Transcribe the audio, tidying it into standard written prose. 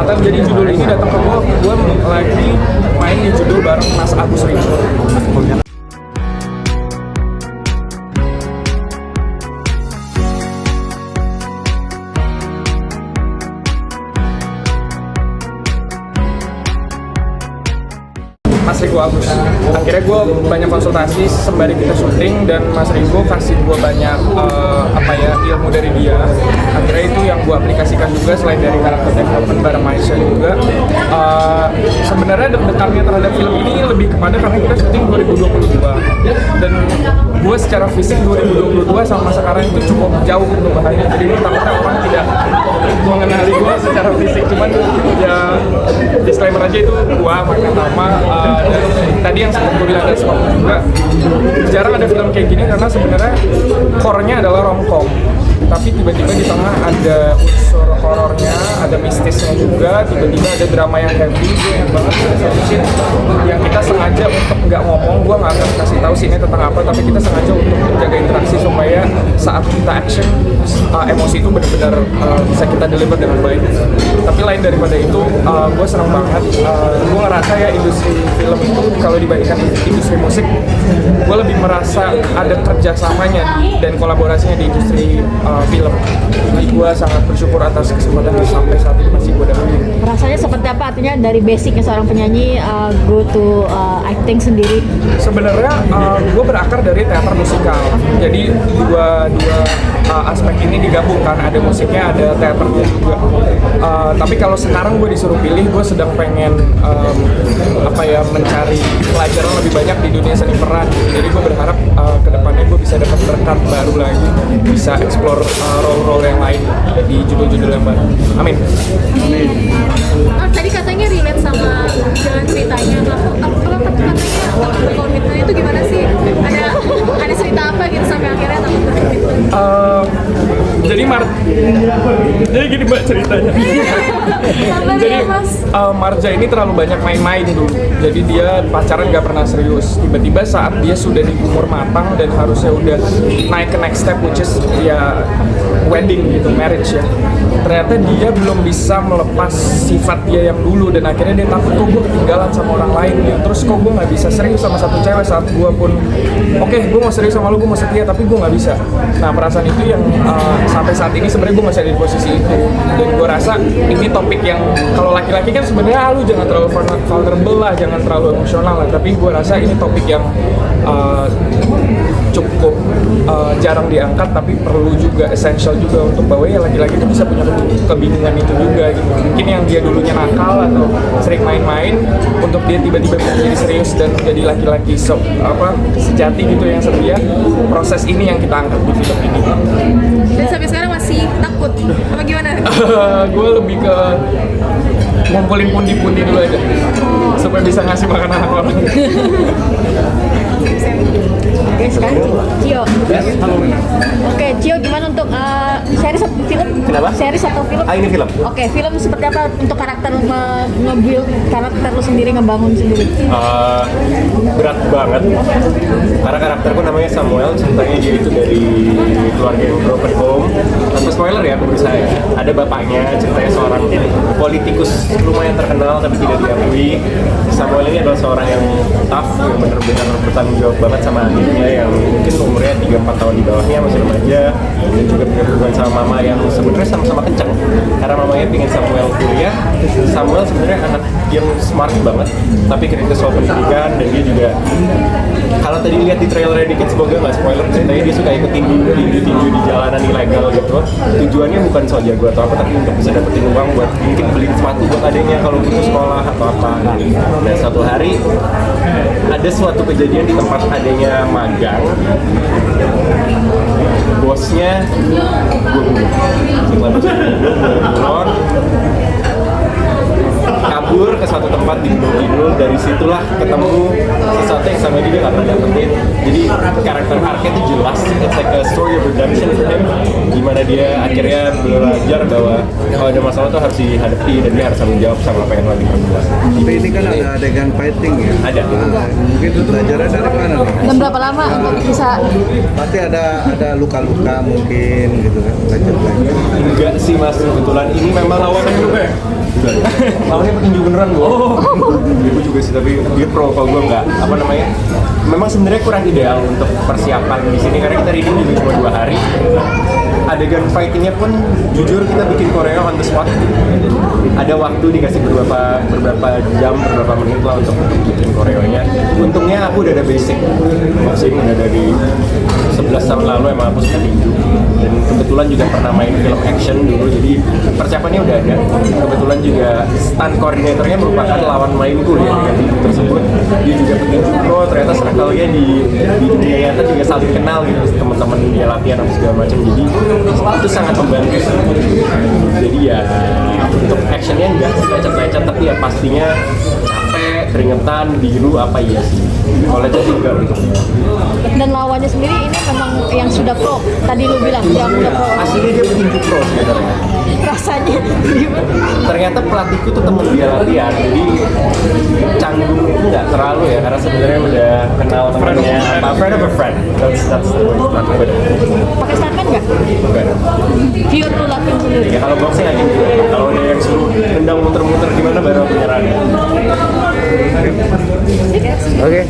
kesempatan. Jadi judul ini datang ke gue lagi main di judul bareng Mas Agus Ringo. Mas Rigo Agus. Akhirnya gue banyak konsultasi sembari kita syuting dan Mas Rigo kasih gue banyak ilmu dari dia. Akhirnya itu yang gue aplikasikan juga selain dari karakter development bareng Maisha juga. Sebenarnya deg-degannya terhadap film ini lebih kepada karena kita syuting 2022 dan gue secara fisik 2022 sama sekarang itu cukup jauh perubahannya. Jadi gue takutnya orang tidak mengenali gue secara fisik, cuman ya disclaimer aja itu gue Magna Tama. Dan tadi yang seperti gue bilang dari sebelumnya juga jarang ada film kayak gini karena sebenarnya core-nya adalah romcom, tapi tiba-tiba di tengah ada unsur horornya, ada mistisnya juga, tiba-tiba ada drama yang heavy. Banyak banget satu scene yang kita sengaja untuk nggak ngomong, gue nggak akan kasih tahu scene tentang apa, tapi kita sengaja untuk menjaga interaksi supaya saat kita action emosi itu benar-benar bisa kita deliver dengan baik. Tapi lain daripada itu, gue senang banget. Gue ngerasa ya industri film itu kalau dibandingkan industri musik, gue lebih merasa ada kerjasamanya dan kolaborasinya di industri film. Jadi gue sangat bersyukur atas kesempatan yang sampai saat ini masih gue dapetin. Rasanya seperti apa? Artinya dari basicnya seorang penyanyi go to acting sendiri. Sebenarnya gue berakar dari teater musikal. Jadi dua aspek ini digabungkan, ada musiknya, ada teaternya juga. Tapi kalau sekarang gue disuruh pilih, gue sedang pengen mencari pelajaran lebih banyak di dunia seni peran. Jadi gue berharap kedepannya gue bisa dapat berkat baru lagi, bisa explore role-role yang lain di judul-judul yang baru. Amin. Tadi katanya relate sama jalan ceritanya. Kalau katanya komitmennya itu gimana sih? Ada cerita apa gitu sampai akhirnya takut berkomitmen? Jadi gini mbak ceritanya. Jadi Marja ini terlalu banyak main-main dulu. Jadi dia pacaran gak pernah serius. Tiba-tiba saat dia sudah di umur matang dan harusnya udah naik ke next step, which is ya wedding gitu, marriage ya. Ternyata dia belum bisa melepas sifat dia yang dulu dan akhirnya dia takut kok gue ketinggalan sama orang lain gitu. Terus kok gue nggak bisa serius sama satu cewek saat gue pun oke, gue mau serius sama lu, gue mau setia, tapi gue nggak bisa. Nah perasaan itu yang sampai saat ini sebenarnya gue masih ada di posisi itu dan gue rasa ini topik yang kalau laki-laki kan sebenarnya lu jangan terlalu vulnerable lah, jangan terlalu emosional lah, tapi gue rasa ini topik yang cukup jarang diangkat tapi perlu juga essential juga untuk bahwa ya laki-laki itu bisa punya kebingungan itu juga gitu. Mungkin yang dia dulunya nakal atau sering main-main, untuk dia tiba-tiba bisa jadi serius dan jadi laki-laki sejati gitu yang setia. Proses ini yang kita angkat di film ini. Dan sampai sekarang masih takut apa gimana? Gue lebih ke ngumpulin pundi-pundi dulu aja supaya bisa ngasih makan anak orang. Oke, sekarang Cio. Oke, Cio, gimana untuk series atau film? Kenapa? Series atau film? Ini film. Oke, film seperti apa untuk karakter nge-build karakter lu sendiri, ngebangun sendiri? Berat banget. Karena karakterku namanya Samuel, ceritanya dia itu dari keluarga yang broken home. Tanpa spoiler ya, menurut saya. Ada bapaknya, ceritanya seorang politikus lumayan terkenal tapi tidak diakui. Samuel ini adalah seorang yang tough, yang benar-benar bertanggung jawab banget sama adiknya yang mungkin umurnya 3-4 tahun di bawahnya, masih remaja, dan juga punya hubungan sama mama yang sebenarnya sama-sama kencang karena mamanya pengen Samuel kuliah. Samuel sebenarnya anak yang smart banget tapi kritis soal pendidikan, dan dia juga kalau tadi lihat di trailernya dikit, semoga nggak spoiler, ceritanya dia suka ikutin tinju di jalanan ilegal gitu. Tujuannya bukan soal jago atau apa, tapi untuk bisa dapetin uang buat mungkin beli sepatu buat adanya kalau butuh sekolah atau apa. Dan satu hari ada suatu kejadian di tempat adanya magang, bosnya gue bunuh, kabur ke suatu tempat di Gunung Kidul. Dari situlah ketemu sesuatu yang sama dia nggak pernah dapetin. Jadi karakter arc-nya itu jelas, it's like a story of redemption for him, dimana dia akhirnya belajar bahwa kalau ada masalah tuh harus dihadapi dan dia harus tanggung jawab sama apa yang lagi berbuat. Tapi ini kan ada adegan fighting ya? Ada. Mungkin belajarnya dari mana nih? Dan berapa lama untuk bisa? Pasti ada luka-luka mungkin gitu kan, belajar. Enggak sih mas, kebetulan ini memang lawannya juga. lawannya petinju beneran gue. Gue juga sih, tapi dia pro, kalau gue nggak. Apa namanya? Memang sebenarnya kurang ideal untuk persiapan di sini karena kita reading juga cuma 2 hari. Adegan fightingnya pun jujur kita bikin koreo on the spot. Ada waktu dikasih beberapa jam, beberapa menit lah untuk bikin koreonya. Untungnya aku udah ada basic boxing, udah dari 11 tahun lalu emang aku suka tinju. Dan kebetulan juga pernah main film action dulu, jadi persiapannya udah ada. Kebetulan juga stunt koordinatornya merupakan lawan mainku ya dengan tinju tersebut. Dia juga petinju pro, ternyata circle-nya di dunia nyata juga saling kenal gitu, teman-teman dia latihan apa segala macam. Jadi itu sangat membantu sih. Jadi ya untuk actionnya enggak sih lecet-lecet, tapi ya pastinya capek, keringetan, biru apa iya sih. Kalau lecet juga gitu. Dan lawannya sendiri ini memang yang sudah pro. Tadi lu bilang yang udah pro. Aslinya dia petinju pro sebenarnya. Rasanya gimana? Ternyata pelatihku tuh temen dia latihan, jadi canggung nggak terlalu ya, karena sebenarnya udah kenal temennya, apa friend of a friend. That's the way to put it. Pakai stuntman nggak? Bukan. Pure tuh latihan sendiri. Ya kalau boxing aja gitu. Kalau dia yang suruh tendang muter-muter gimana baru aku nyerang. Oke.